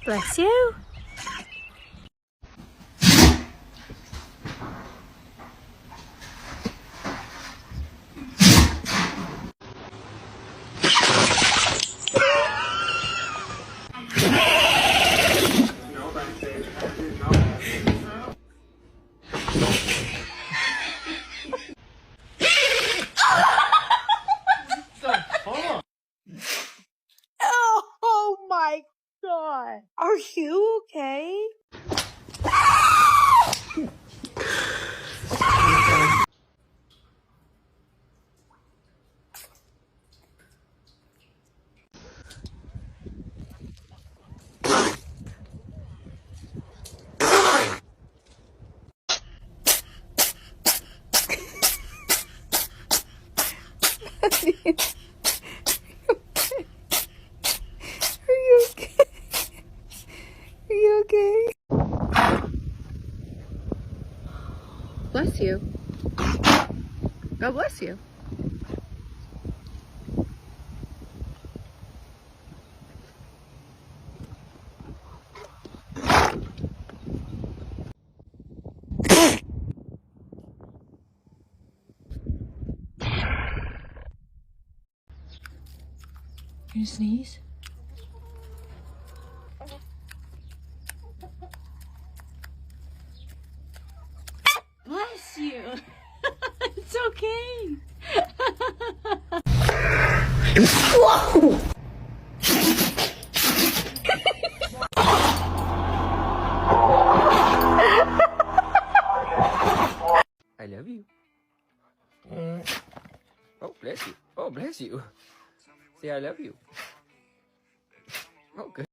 Bless you. Oh my God. Are you okay? Are you okay? Are you okay? Bless you. God bless you. You sneeze? Bless you. It's okay. Whoa! I love you. Oh, bless you. Oh, bless you. Say I love you. Oh, good.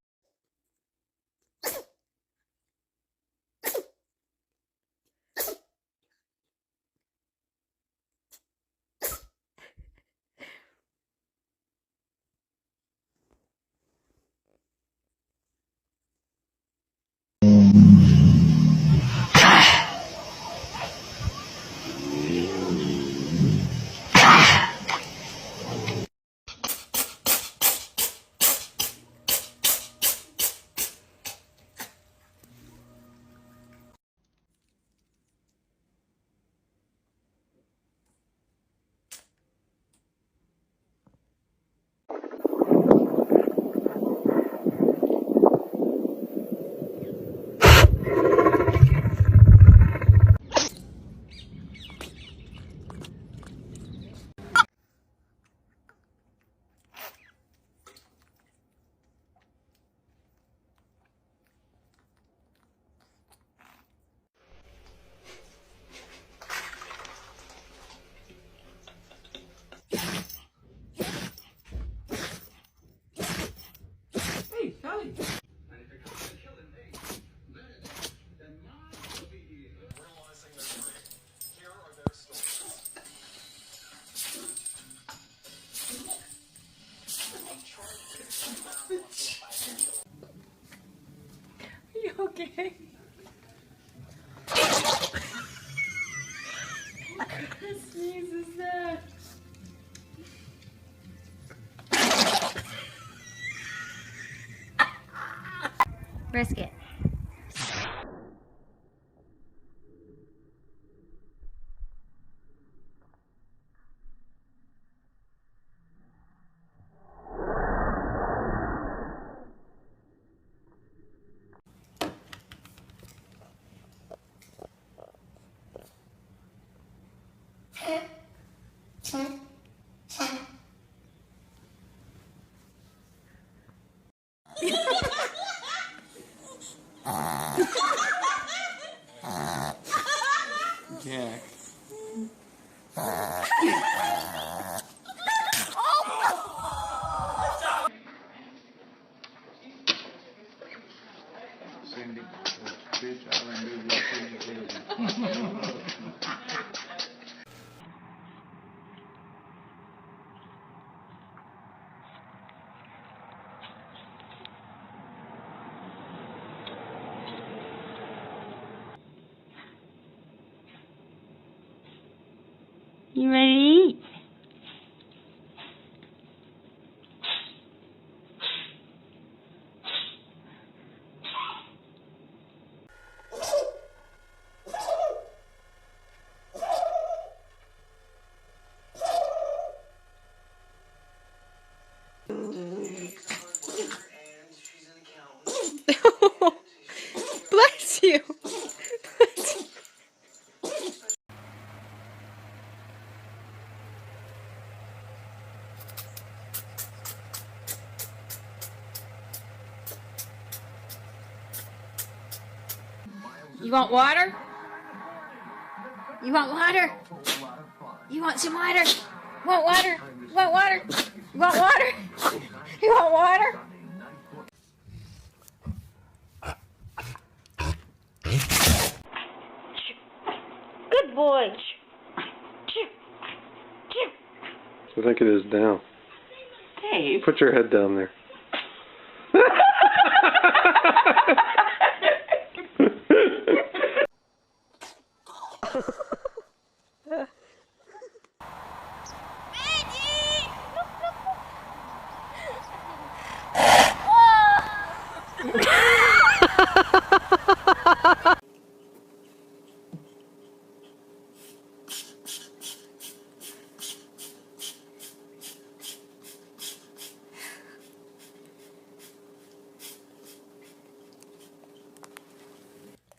Hey, Sally. Are you okay? What sneeze is that? Risk it. Yeah. Cindy, bitch, I remember you. You ready to eat? You want water? You want water? You want some water? Want water? Want water? Want water? You want water? Good boy. I think it is down. Dave. Put your head down there.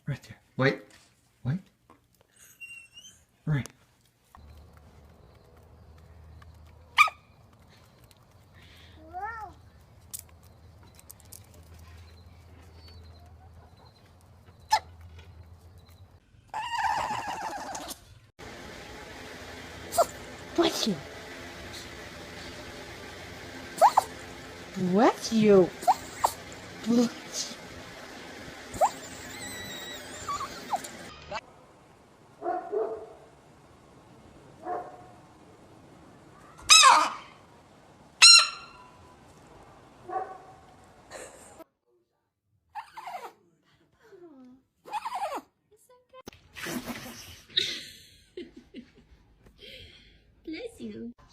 Right there. Wait. Wait. Right. Bless you. Bless you. Bless you. Bless you.